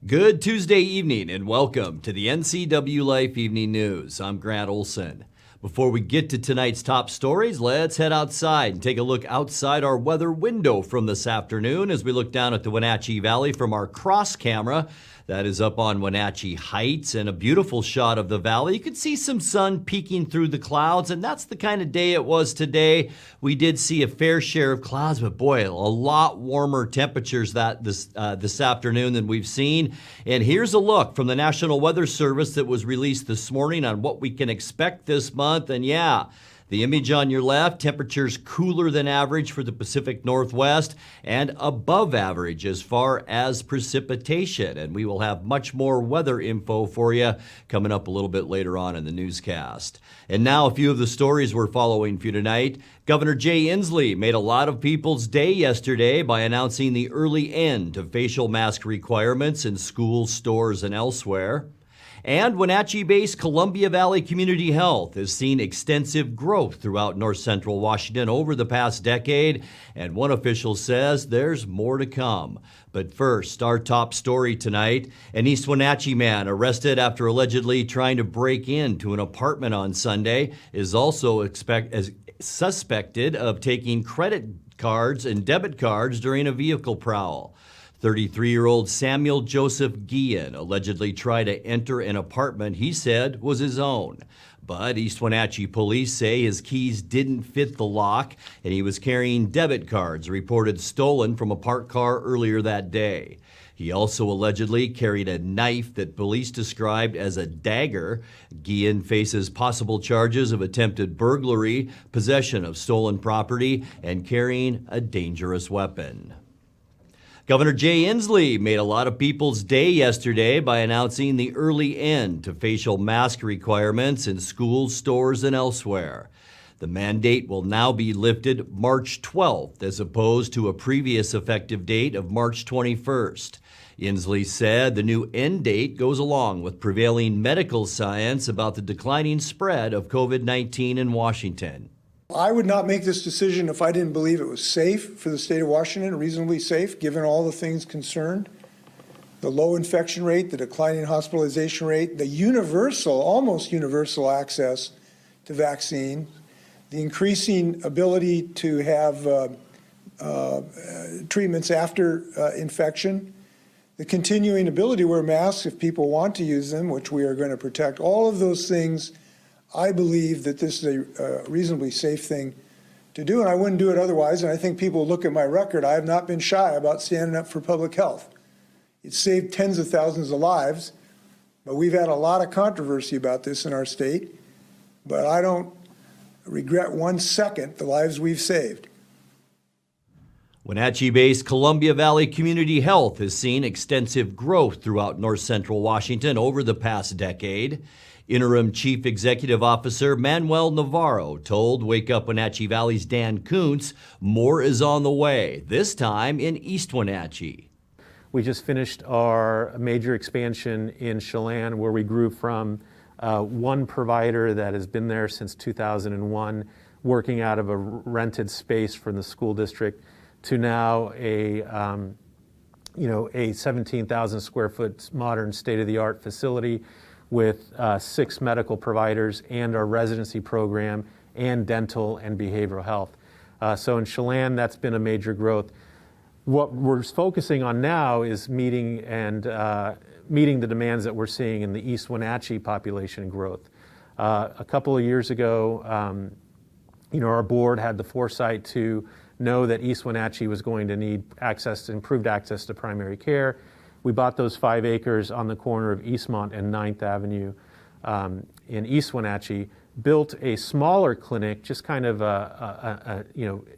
Good Tuesday evening and welcome to the NCWLIFE Evening News. I'm Grant Olson. Before we get to tonight's top stories, let's head outside and take a look outside our weather window from this afternoon as we look down at the Wenatchee Valley from our cross camera. That is up on Wenatchee Heights and a beautiful shot of the valley. You can see some sun peeking through the clouds, and that's the kind of day it was today. We did see a fair share of clouds, but boy, a lot warmer temperatures this afternoon than we've seen. And here's a look from the National Weather Service that was released this morning on what we can expect this month. And yeah, the image on your left, temperatures cooler than average for the Pacific Northwest and above average as far as precipitation. And we will have much more weather info for you coming up a little bit later on in the newscast. And now a few of the stories we're following for you tonight. Governor Jay Inslee made a lot of people's day yesterday by announcing the early end to facial mask requirements in schools, stores, and elsewhere. And Wenatchee-based Columbia Valley Community Health has seen extensive growth throughout north central Washington over the past decade, and one official says there's more to come. But first, our top story tonight, an East Wenatchee man arrested after allegedly trying to break into an apartment on Sunday is also suspected of taking credit cards and debit cards during a vehicle prowl. 33-year-old Samuel Joseph Guillen allegedly tried to enter an apartment he said was his own. But East Wenatchee police say his keys didn't fit the lock and he was carrying debit cards reported stolen from a parked car earlier that day. He also allegedly carried a knife that police described as a dagger. Guillen faces possible charges of attempted burglary, possession of stolen property, and carrying a dangerous weapon. Governor Jay Inslee made a lot of people's day yesterday by announcing the early end to facial mask requirements in schools, stores, and elsewhere. The mandate will now be lifted March 12th as opposed to a previous effective date of March 21st. Inslee said the new end date goes along with prevailing medical science about the declining spread of COVID-19 in Washington. I would not make this decision if I didn't believe it was safe for the state of Washington, reasonably safe, given all the things concerned. The low infection rate, the declining hospitalization rate, the universal, almost universal access to vaccine, the increasing ability to have treatments after infection, the continuing ability to wear masks if people want to use them, which we are going to protect. All of those things, I believe that this is a reasonably safe thing to do, and I wouldn't do it otherwise. And I think people look at my record. I have not been shy about standing up for public health. It's saved tens of thousands of lives, but we've had a lot of controversy about this in our state. But I don't regret 1 second the lives we've saved. Wenatchee-based Columbia Valley Community Health has seen extensive growth throughout north central Washington over the past decade. Interim Chief Executive Officer Manuel Navarro told Wake Up Wenatchee Valley's Dan Kuntz more is on the way, this time in East Wenatchee. We just finished our major expansion in Chelan, where we grew from one provider that has been there since 2001, working out of a rented space from the school district, to now a 17,000 square foot modern state-of-the-art facility with 6 medical providers and our residency program and dental and behavioral health. So in Chelan, that's been a major growth. What we're focusing on now is meeting the demands that we're seeing in the East Wenatchee population growth. A couple of years ago, our board had the foresight to know that East Wenatchee was going to need improved access to primary care. We bought those 5 acres on the corner of Eastmont and 9th Avenue in East Wenatchee, built a smaller clinic, just kind of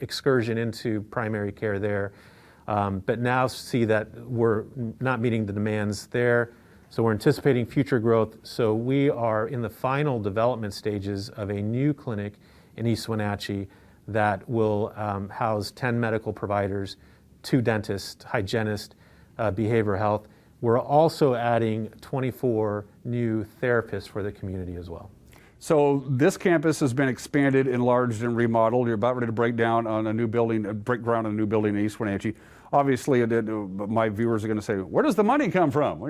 excursion into primary care there, but now see that we're not meeting the demands there. So we're anticipating future growth. So we are in the final development stages of a new clinic in East Wenatchee that will house 10 medical providers, 2 dentists, hygienists, behavioral health. We're also adding 24 new therapists for the community as well. So this campus has been expanded, enlarged, and remodeled. You're about ready to break ground on a new building in East Wenatchee. obviously, my viewers are going to say, where does the money come from?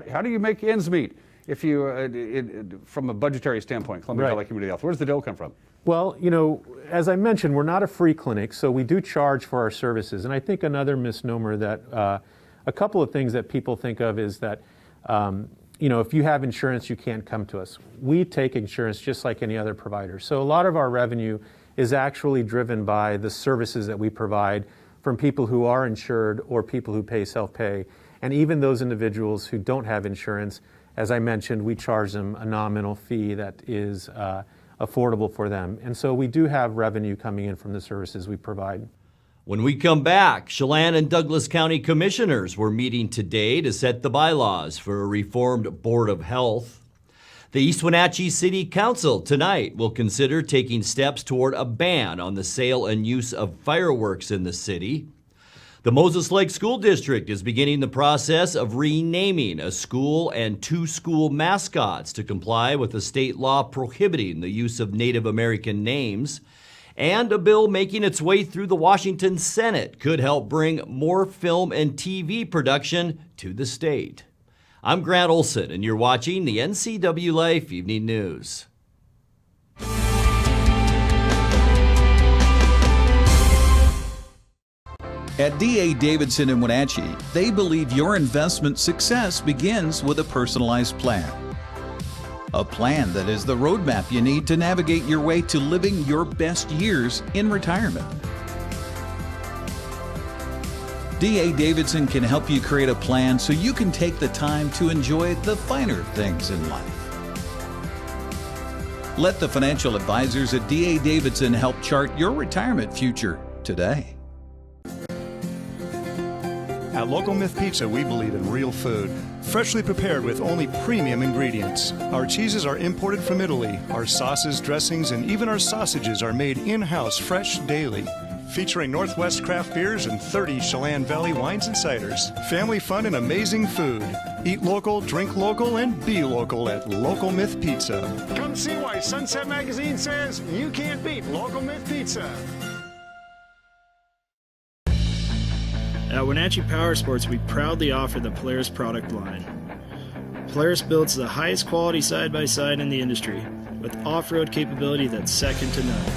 How do you make ends meet? If you, from a budgetary standpoint, Columbia Valley Community Health, where does the dough come from? Well, as I mentioned, we're not a free clinic, so we do charge for our services. And I think another misnomer that a couple of things that people think of is that, if you have insurance, you can't come to us. We take insurance just like any other provider. So a lot of our revenue is actually driven by the services that we provide from people who are insured or people who pay self-pay. And even those individuals who don't have insurance, as I mentioned, we charge them a nominal fee that is affordable for them. And so we do have revenue coming in from the services we provide. When we come back, Chelan and Douglas County Commissioners were meeting today to set the bylaws for a reformed Board of Health. The East Wenatchee City Council tonight will consider taking steps toward a ban on the sale and use of fireworks in the city. The Moses Lake School District is beginning the process of renaming a school and 2 school mascots to comply with a state law prohibiting the use of Native American names. And a bill making its way through the Washington Senate could help bring more film and TV production to the state. I'm Grant Olson, and you're watching the NCWLIFE Evening News. At D.A. Davidson in Wenatchee, they believe your investment success begins with a personalized plan. A plan that is the roadmap you need to navigate your way to living your best years in retirement. D.A. Davidson can help you create a plan so you can take the time to enjoy the finer things in life. Let the financial advisors at D.A. Davidson help chart your retirement future today. At Local Myth Pizza, we believe in real food, freshly prepared with only premium ingredients. Our cheeses are imported from Italy. Our sauces, dressings, and even our sausages are made in-house fresh daily. Featuring Northwest craft beers and 30 Chelan Valley wines and ciders. Family fun and amazing food. Eat local, drink local, and be local at Local Myth Pizza. Come see why Sunset Magazine says you can't beat Local Myth Pizza. At Wenatchee Power Sports, we proudly offer the Polaris product line. Polaris builds the highest quality side-by-side in the industry, with off-road capability that's second to none.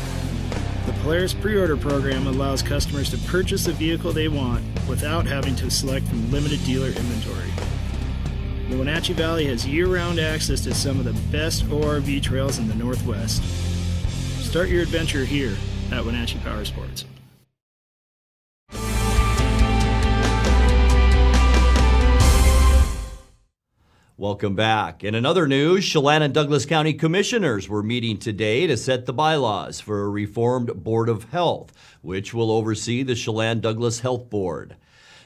The Polaris pre-order program allows customers to purchase the vehicle they want without having to select from limited dealer inventory. The Wenatchee Valley has year-round access to some of the best ORV trails in the Northwest. Start your adventure here at Wenatchee Power Sports. Welcome back. In another news, Chelan and Douglas County Commissioners were meeting today to set the bylaws for a reformed Board of Health, which will oversee the Chelan-Douglas Health Board.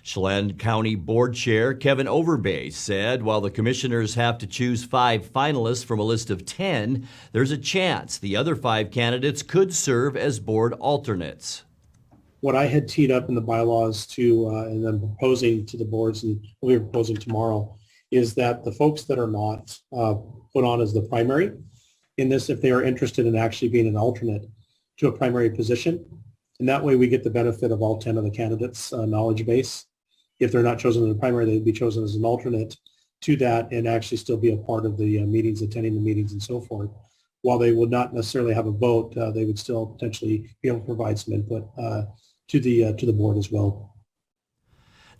Chelan County Board Chair Kevin Overbay said while the commissioners have to choose 5 finalists from a list of 10, there's a chance the other 5 candidates could serve as board alternates. What I had teed up in the bylaws to, and then proposing to the boards, and we'll be proposing tomorrow, is that the folks that are not put on as the primary in this, if they are interested in actually being an alternate to a primary position, and that way we get the benefit of all 10 of the candidates' knowledge base. If they're not chosen as a primary, they'd be chosen as an alternate to that and actually still be a part of the meetings, attending the meetings and so forth. While they would not necessarily have a vote, they would still potentially be able to provide some input to the board as well.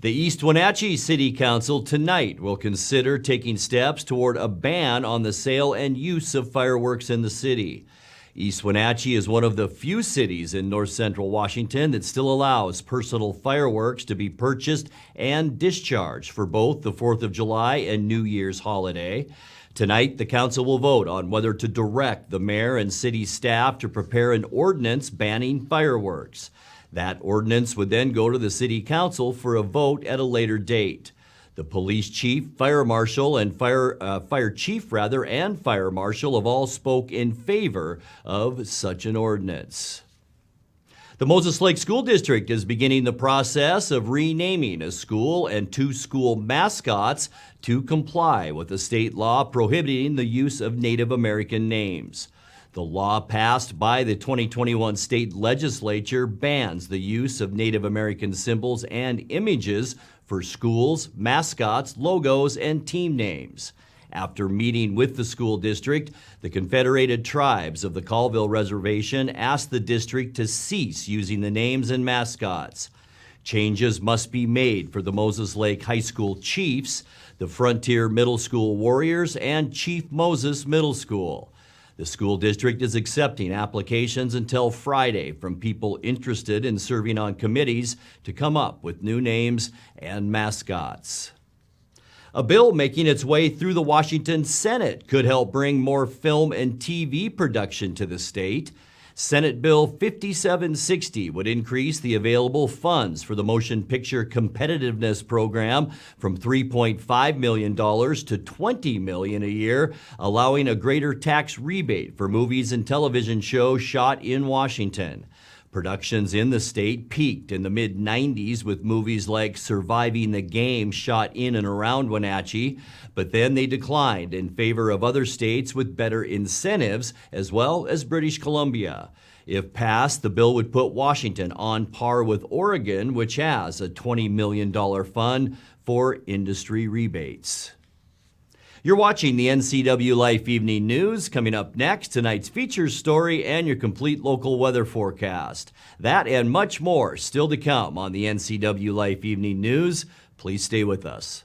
The East Wenatchee City Council tonight will consider taking steps toward a ban on the sale and use of fireworks in the city. East Wenatchee is one of the few cities in north central Washington that still allows personal fireworks to be purchased and discharged for both the 4th of July and New Year's holiday. Tonight, the council will vote on whether to direct the mayor and city staff to prepare an ordinance banning fireworks. That ordinance would then go to the city council for a vote at a later date. The police chief, fire marshal, and fire chief and fire marshal have all spoke in favor of such an ordinance. The Moses Lake School District is beginning the process of renaming a school and 2 school mascots to comply with a state law prohibiting the use of Native American names. The law passed by the 2021 state legislature bans the use of Native American symbols and images for schools, mascots, logos, and team names. After meeting with the school district, the Confederated Tribes of the Colville Reservation asked the district to cease using the names and mascots. Changes must be made for the Moses Lake High School Chiefs, the Frontier Middle School Warriors, and Chief Moses Middle School. The school district is accepting applications until Friday from people interested in serving on committees to come up with new names and mascots. A bill making its way through the Washington Senate could help bring more film and TV production to the state. Senate Bill 5760 would increase the available funds for the Motion Picture Competitiveness Program from $3.5 million to $20 million a year, allowing a greater tax rebate for movies and television shows shot in Washington. Productions in the state peaked in the mid-90s with movies like Surviving the Game shot in and around Wenatchee, but then they declined in favor of other states with better incentives, as well as British Columbia. If passed, the bill would put Washington on par with Oregon, which has a $20 million fund for industry rebates. You're watching the NCWLIFE Evening News. Coming up next, tonight's features story and your complete local weather forecast. That and much more still to come on the NCWLIFE Evening News. Please stay with us.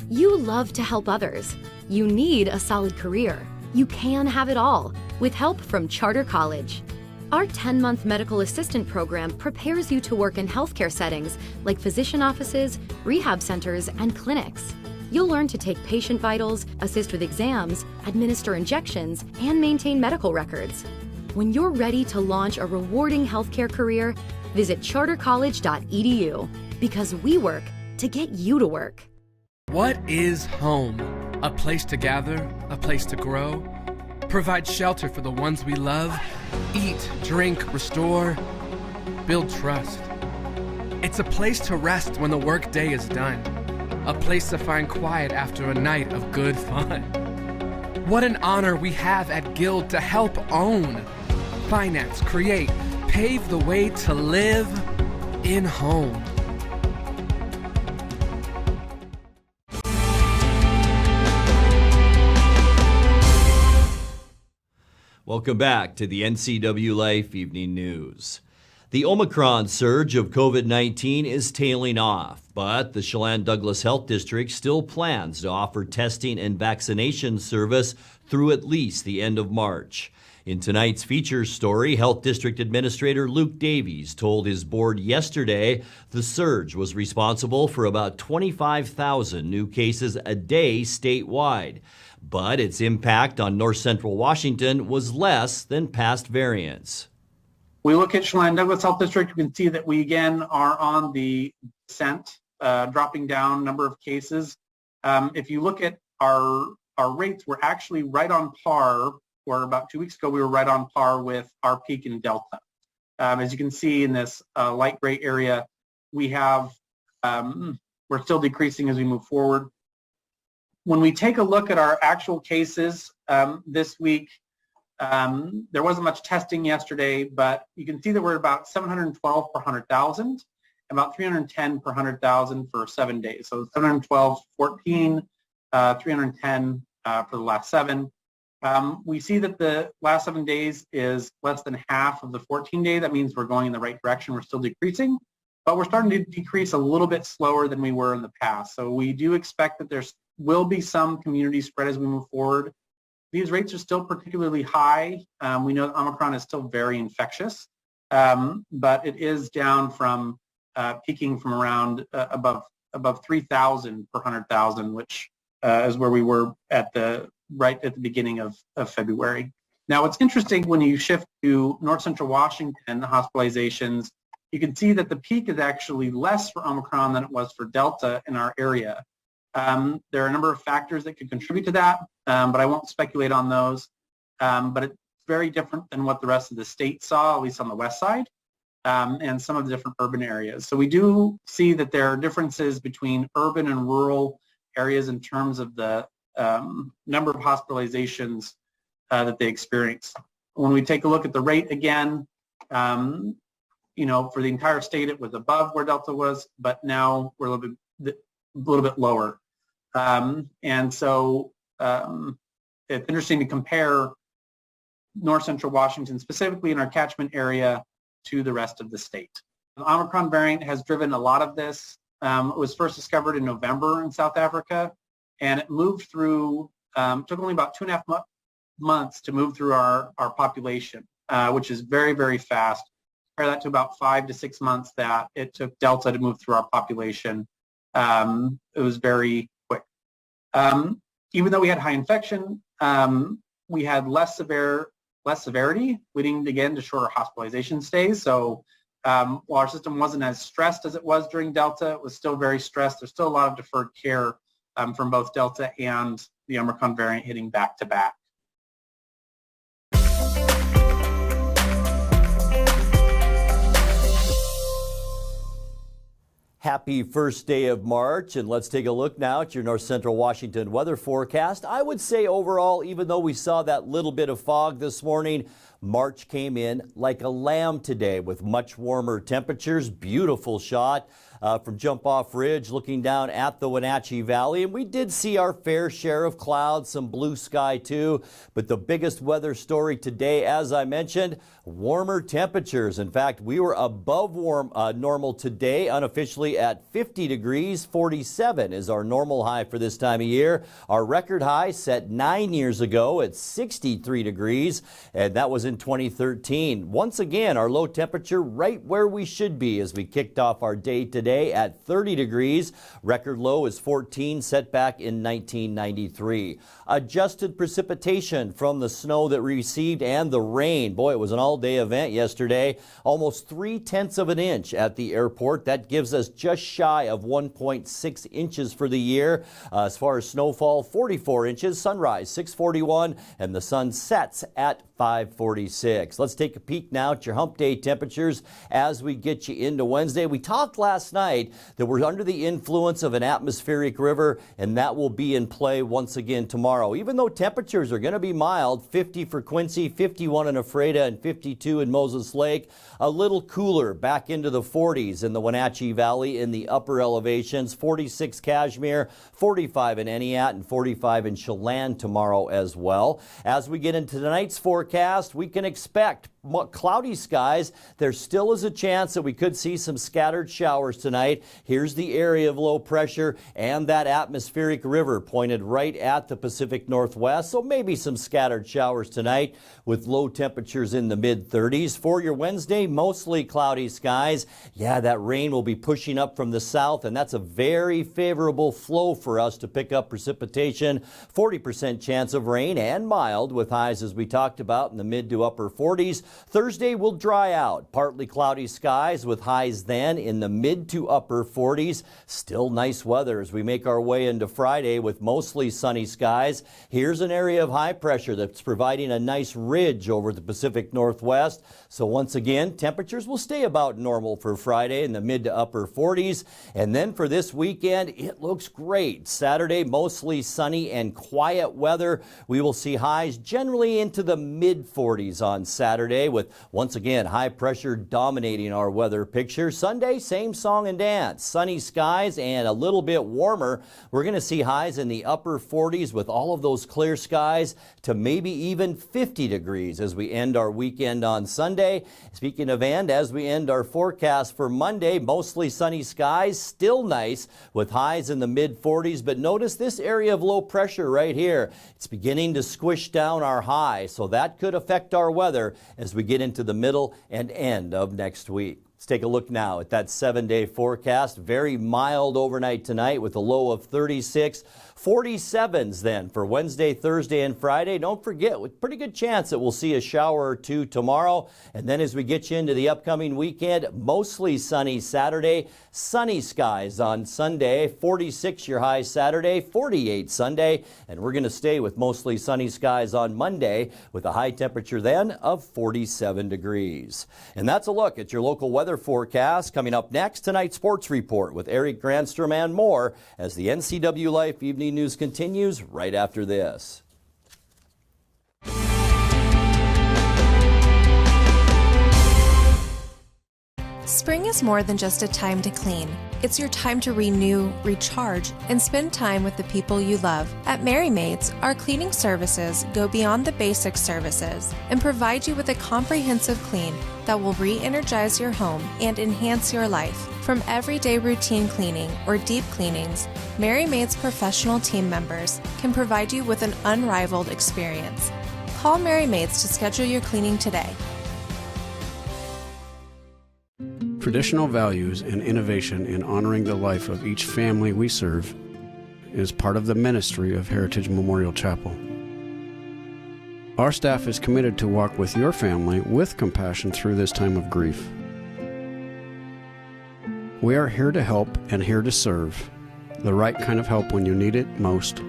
You love to help others. You need a solid career. You can have it all with help from Charter College. Our 10-month medical assistant program prepares you to work in healthcare settings like physician offices, rehab centers, and clinics. You'll learn to take patient vitals, assist with exams, administer injections, and maintain medical records. When you're ready to launch a rewarding healthcare career, visit chartercollege.edu because we work to get you to work. What is home? A place to gather, a place to grow, provide shelter for the ones we love, eat, drink, restore, build trust. It's a place to rest when the workday is done, a place to find quiet after a night of good fun. What an honor we have at Guild to help own, finance, create, pave the way to live in home. Welcome back to the NCWLIFE Evening News. The Omicron surge of COVID-19 is tailing off, but the Chelan-Douglas Health District still plans to offer testing and vaccination service through at least the end of March. In tonight's features story, Health District Administrator Luke Davies told his board yesterday the surge was responsible for about 25,000 new cases a day statewide, but its impact on north central Washington was less than past variants. We look at Chelan-Douglas Health District, you can see that we again are on the descent, dropping down number of cases. If you look at our rates, we're actually right on par, where about 2 weeks ago we were right on par with our peak in Delta. As you can see in this light gray area, we have, we're still decreasing as we move forward. When we take a look at our actual cases this week, there wasn't much testing yesterday, but you can see that we're about 712 per 100,000, about 310 per 100,000 for 7 days. So 712, 14, 310 for the last 7. We see that the last 7 days is less than half of the 14-day. That means we're going in the right direction. We're still decreasing, but we're starting to decrease a little bit slower than we were in the past. So we do expect that there will be some community spread as we move forward. These rates are still particularly high. We know that Omicron is still very infectious, but it is down from peaking from around above 3,000 per 100,000, which is where we were right at the beginning of February. Now, what's interesting when you shift to north central Washington hospitalizations, you can see that the peak is actually less for Omicron than it was for Delta in our area. There are a number of factors that could contribute to that, but I won't speculate on those. But it's very different than what the rest of the state saw, at least on the west side, and some of the different urban areas. So we do see that there are differences between urban and rural areas in terms of the number of hospitalizations that they experience. When we take a look at the rate again, for the entire state, it was above where Delta was, but now we're a little bit lower. And so it's interesting to compare North Central Washington, specifically in our catchment area, to the rest of the state. The Omicron variant has driven a lot of this. It was first discovered in November in South Africa, and it moved through, took only about 2.5 months to move through our population, which is very, very fast. Compare that to about 5 to 6 months that it took Delta to move through our population. It was very quick. Even though we had high infection, we had less severity, leading again to shorter hospitalization stays. So while our system wasn't as stressed as it was during Delta, it was still very stressed. There's still a lot of deferred care from both Delta and the Omicron variant hitting back to back. Happy first day of March, and let's take a look now at your North Central Washington weather forecast. I would say overall, even though we saw that little bit of fog this morning, March came in like a lamb today with much warmer temperatures. Beautiful shot from Jump Off Ridge looking down at the Wenatchee Valley. And we did see our fair share of clouds, some blue sky too. But the biggest weather story today, as I mentioned, warmer temperatures. In fact, we were above normal today, unofficially at 50 degrees. 47 is our normal high for this time of year. Our record high set 9 years ago at 63 degrees, and that was in 2013. Once again, our low temperature right where we should be as we kicked off our day today at 30 degrees. Record low is 14, set back in 1993. Adjusted precipitation from the snow that we received and the rain. Boy, it was an all-day event yesterday. Almost 3/10 of an inch at the airport. That gives us just shy of 1.6 inches for the year. As far as snowfall, 44 inches. Sunrise, 6:41, and the sun sets at 5:46. Let's take a peek now at your hump day temperatures as we get you into Wednesday. We talked last night that we're under the influence of an atmospheric river, and that will be in play once again tomorrow. Even though temperatures are going to be mild, 50 for Quincy, 51 in Ephrata, and 52 in Moses Lake. A little cooler back into the 40s in the Wenatchee Valley in the upper elevations. 46 Cashmere, 45 in Entiat, and 45 in Chelan tomorrow as well. As we get into tonight's forecast, we can expect cloudy skies. There still is a chance that we could see some scattered showers tonight. Here's the area of low pressure and that atmospheric river pointed right at the Pacific Northwest. So maybe some scattered showers tonight with low temperatures in the mid-30s. For your Wednesday, mostly cloudy skies. Yeah, that rain will be pushing up from the south, and that's a very favorable flow for us to pick up precipitation. 40% chance of rain and mild with highs, as we talked about, in the mid to upper 40s. Thursday will dry out. Partly cloudy skies with highs then in the mid to upper 40s. Still nice weather as we make our way into Friday with mostly sunny skies. Here's an area of high pressure that's providing a nice ridge over the Pacific Northwest. So once again, temperatures will stay about normal for Friday in the mid to upper 40s. And then for this weekend, it looks great. Saturday, mostly sunny and quiet weather. We will see highs generally into the mid 40s on Saturday, with once again high pressure dominating our weather picture. Sunday, same song and dance. Sunny skies and a little bit warmer. We're going to see highs in the upper 40s with all of those clear skies to maybe even 50 degrees as we end our weekend on Sunday. Speaking of and, as we end our forecast for Monday, mostly sunny skies, still nice with highs in the mid 40s. But notice this area of low pressure right here. It's beginning to squish down our high, so that could affect our weather as we get into the middle and end of next week. Let's take a look now at that 7-day forecast. Very mild overnight tonight with a low of 36. 47s then for Wednesday, Thursday, and Friday. Don't forget, with pretty good chance that we'll see a shower or two tomorrow. And then as we get you into the upcoming weekend, mostly sunny Saturday, sunny skies on Sunday, 46 your high Saturday, 48 Sunday, and we're going to stay with mostly sunny skies on Monday with a high temperature then of 47 degrees. And that's a look at your local weather weather forecast. Coming up next, tonight's sports report with Eric Granstrom and more as the NCWLIFE Evening News continues right after this. Spring is more than just a time to clean. It's your time to renew, recharge, and spend time with the people you love. At Merry Maids, our cleaning services go beyond the basic services and provide you with a comprehensive clean that will re-energize your home and enhance your life. From everyday routine cleaning or deep cleanings, Merry Maids professional team members can provide you with an unrivaled experience. Call Merry Maids to schedule your cleaning today. Traditional values and innovation in honoring the life of each family we serve is part of the ministry of Heritage Memorial Chapel. Our staff is committed to walk with your family with compassion through this time of grief. We are here to help and here to serve, the right kind of help when you need it most.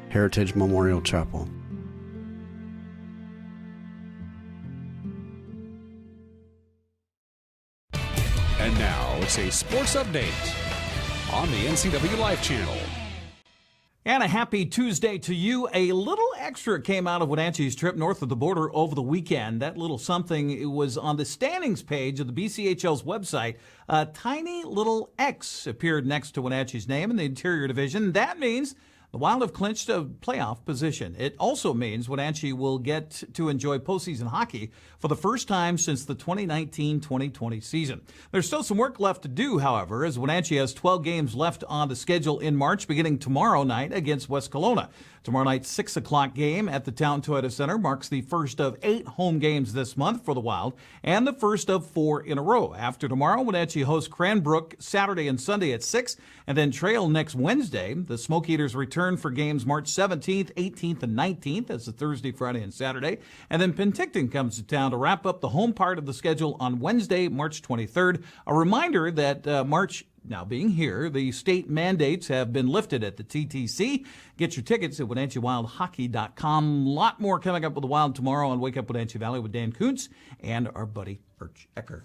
Heritage Memorial Chapel. And now it's a sports update on the NCWLIFE channel. And a happy Tuesday to you. A little extra came out of Wenatchee's trip north of the border over the weekend. That little something, it was on the standings page of the BCHL's website. A tiny little X appeared next to Wenatchee's name in the Interior Division. That means the Wild have clinched a playoff position. It also means Wenatchee will get to enjoy postseason hockey for the first time since the 2019-2020 season. There's still some work left to do, however, as Wenatchee has 12 games left on the schedule in March, beginning tomorrow night against West Kelowna. Tomorrow night's 6 o'clock game at the Town Toyota Center marks the first of 8 home games this month for the Wild and the first of 4 in a row. After tomorrow, Wenatchee hosts Cranbrook Saturday and Sunday at 6, and then Trail next Wednesday. The Smoke Eaters return for games March 17th, 18th, and 19th. That's a Thursday, Friday, and Saturday. And then Penticton comes to town to wrap up the home part of the schedule on Wednesday, March 23rd. A reminder that March now being here, the state mandates have been lifted at the TTC. Get your tickets at WenatcheeWildHockey.com. A lot more coming up with the Wild tomorrow on Wake Up Wenatchee Valley with Dan Kuntz and our buddy Erch Ecker.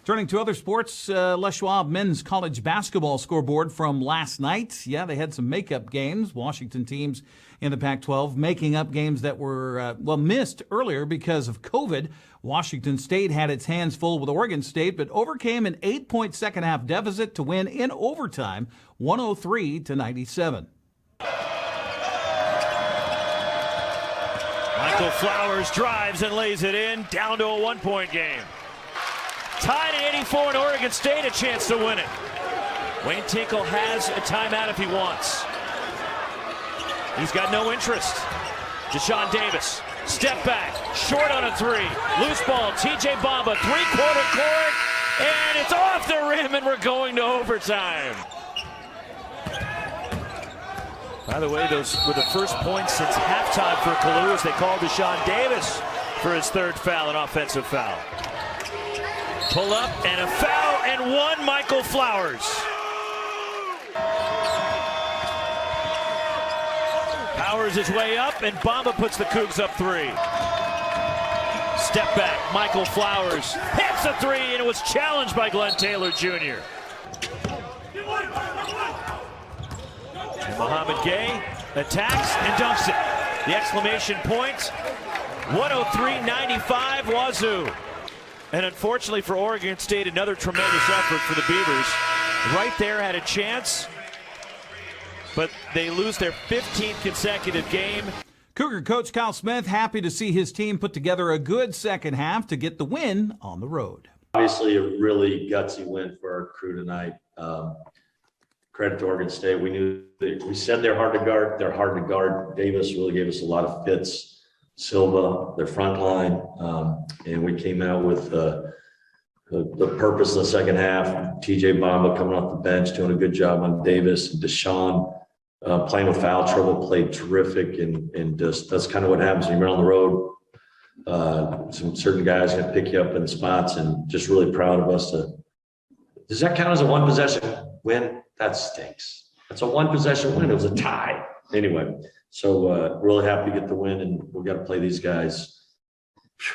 Turning to other sports, Les Schwab men's college basketball scoreboard from last night. Yeah, they had some makeup games. Washington teams in the Pac-12 making up games that were, missed earlier because of COVID. Washington State had its hands full with Oregon State, but overcame an 8-point second-half deficit to win in overtime, 103-97. Michael Flowers drives and lays it in, down to a 1-point game. Tied at 84 in Oregon State, a chance to win it. Wayne Tinkle has a timeout if he wants. He's got no interest. Deshaun Davis, step back, short on a 3. Loose ball, TJ Bamba, three-quarter court, and it's off the rim, and we're going to overtime. By the way, those were the first points since halftime for Kalu as they called Deshaun Davis for his 3rd foul, an offensive foul. Pull up and a foul and one, Michael Flowers. Powers his way up and Bamba puts the Cougs up 3. Step back, Michael Flowers hits a 3 and it was challenged by Glenn Taylor Jr. And Mohamed Gay attacks and dunks it. The exclamation point, 103-95 Wazoo. And unfortunately for Oregon State, another tremendous effort for the Beavers. Right there had a chance, but they lose their 15th consecutive game. Cougar coach Kyle Smith happy to see his team put together a good second half to get the win on the road. Obviously, a really gutsy win for our crew tonight. Credit to Oregon State. We knew we said they're hard to guard. They're hard to guard. Davis really gave us a lot of fits. Silva, their front line, and we came out with the purpose in the second half. TJ Bamba coming off the bench, doing a good job on Davis. Deshaun playing with foul trouble, played terrific, and just that's kind of what happens when you're on the road. Some certain guys can pick you up in spots, and just really proud of us. Does that count as a 1-possession win? That stinks. That's a 1-possession win. It was a tie. Anyway. So really happy to get the win, and we've got to play these guys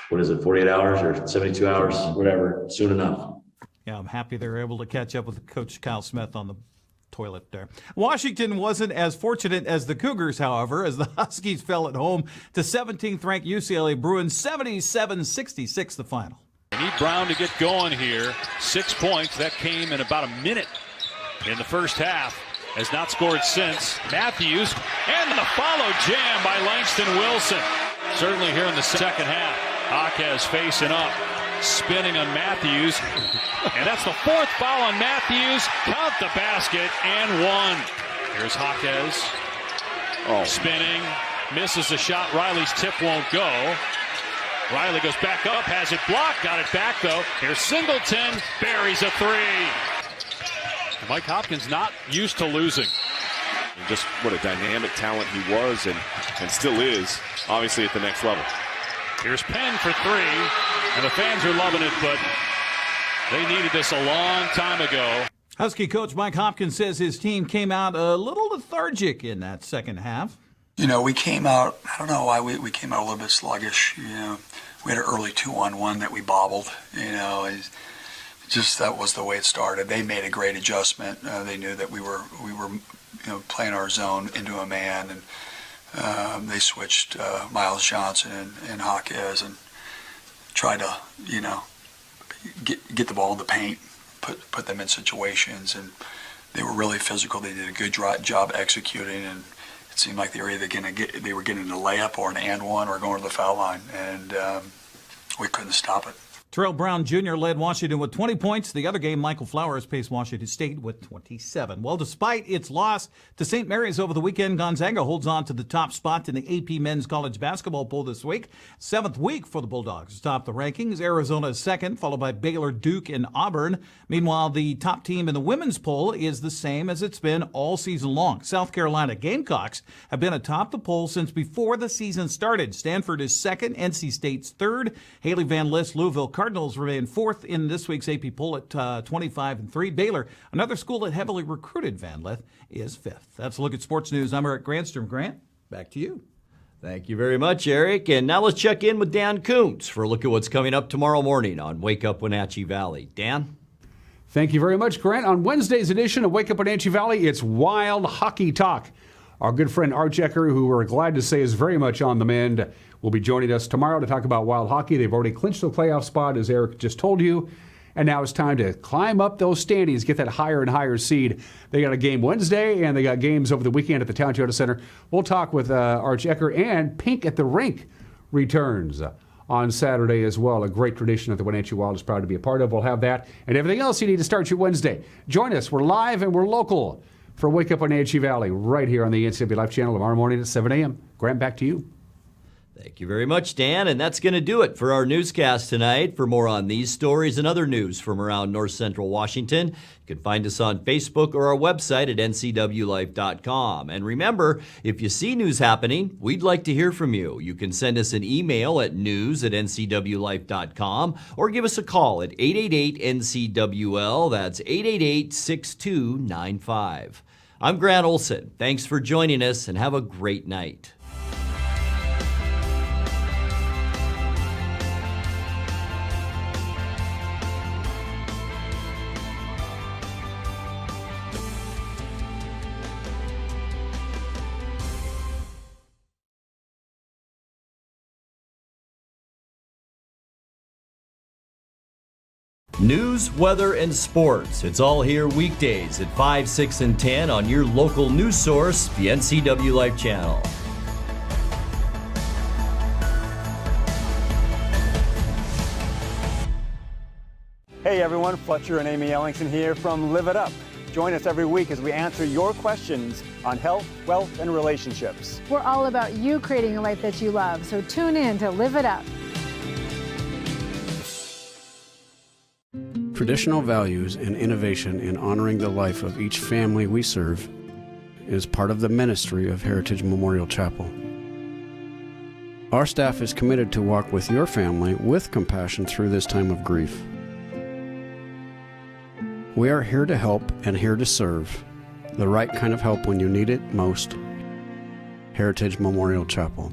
what is it, 48 hours or 72 hours, whatever, soon enough. Yeah, I'm happy they were able to catch up with Coach Kyle Smith on the toilet there. Washington wasn't as fortunate as the Cougars, however, as the Huskies fell at home to 17th-ranked UCLA Bruins, 77-66 the final. They need Brown to get going here. 6 points. That came in about a minute in the first half. Has not scored since. Matthews and the follow jam by Langston Wilson. Certainly here in the second half. Jaquez facing up. Spinning on Matthews. And that's the fourth foul on Matthews. Count the basket and one. Here's Jaquez. Spinning. Misses the shot. Riley's tip won't go. Riley goes back up. Has it blocked. Got it back though. Here's Singleton. Buries a three. Mike Hopkins not used to losing. And just what a dynamic talent he was and still is, obviously at the next level. Here's Penn for three, and the fans are loving it, but they needed this a long time ago. Husky coach Mike Hopkins says his team came out a little lethargic in that second half. We came out, I don't know why we came out a little bit sluggish. We had an early 2-on-1 that we bobbled, Just that was the way it started. They made a great adjustment. They knew that we were playing our zone into a man, and they switched Miles Johnson and Jaquez and tried to get the ball in the paint, put them in situations, and they were really physical. They did a good job executing, and it seemed like they were either they were getting a layup or an and one or going to the foul line, and we couldn't stop it. Terrell Brown Jr. led Washington with 20 points. The other game, Michael Flowers paced Washington State with 27. Well, despite its loss to St. Mary's over the weekend, Gonzaga holds on to the top spot in the AP Men's College Basketball Poll this week. 7th week for the Bulldogs. Top the rankings. Arizona is second, followed by Baylor, Duke, and Auburn. Meanwhile, the top team in the women's poll is the same as it's been all season long. South Carolina Gamecocks have been atop the poll since before the season started. Stanford is second, NC State's third. Haley Van List, Louisville Cardinals remain fourth in this week's AP poll at 25-3. Baylor, another school that heavily recruited Van Lith, is fifth. That's a look at sports news. I'm Eric Grandstrom. Grant, back to you. Thank you very much, Eric. And now let's check in with Dan Kuntz for a look at what's coming up tomorrow morning on Wake Up Wenatchee Valley. Dan? Thank you very much, Grant. On Wednesday's edition of Wake Up Wenatchee Valley, it's Wild Hockey Talk. Our good friend Art Jecker, who we're glad to say is very much on the mend, will be joining us tomorrow to talk about Wild Hockey. They've already clinched the playoff spot, as Eric just told you. And now it's time to climb up those standings, get that higher and higher seed. They got a game Wednesday, and they got games over the weekend at the Town Toyota Center. We'll talk with Art Jecker, and Pink at the Rink returns on Saturday as well. A great tradition that the Wenatchee Wild is proud to be a part of. We'll have that and everything else you need to start your Wednesday. Join us. We're live and we're local for Wake Up Wenatchee Valley right here on the NCWLIFE channel tomorrow morning at 7 a.m. Grant, back to you. Thank you very much, Dan. And that's going to do it for our newscast tonight. For more on these stories and other news from around North Central Washington, you can find us on Facebook or our website at ncwlife.com. And remember, if you see news happening, we'd like to hear from you. You can send us an email at news@ncwlife.com or give us a call at 888-NCWL. That's 888-6295. I'm Grant Olson. Thanks for joining us and have a great night. News, weather, and sports. It's all here weekdays at 5, 6, and 10 on your local news source, the NCWLIFE channel. Hey everyone, Fletcher and Amy Ellingson here from Live It Up. Join us every week as we answer your questions on health, wealth, and relationships. We're all about you creating a life that you love, so tune in to Live It Up. Traditional values and innovation in honoring the life of each family we serve is part of the ministry of Heritage Memorial Chapel. Our staff is committed to walk with your family with compassion through this time of grief. We are here to help and here to serve, the right kind of help when you need it most. Heritage Memorial Chapel.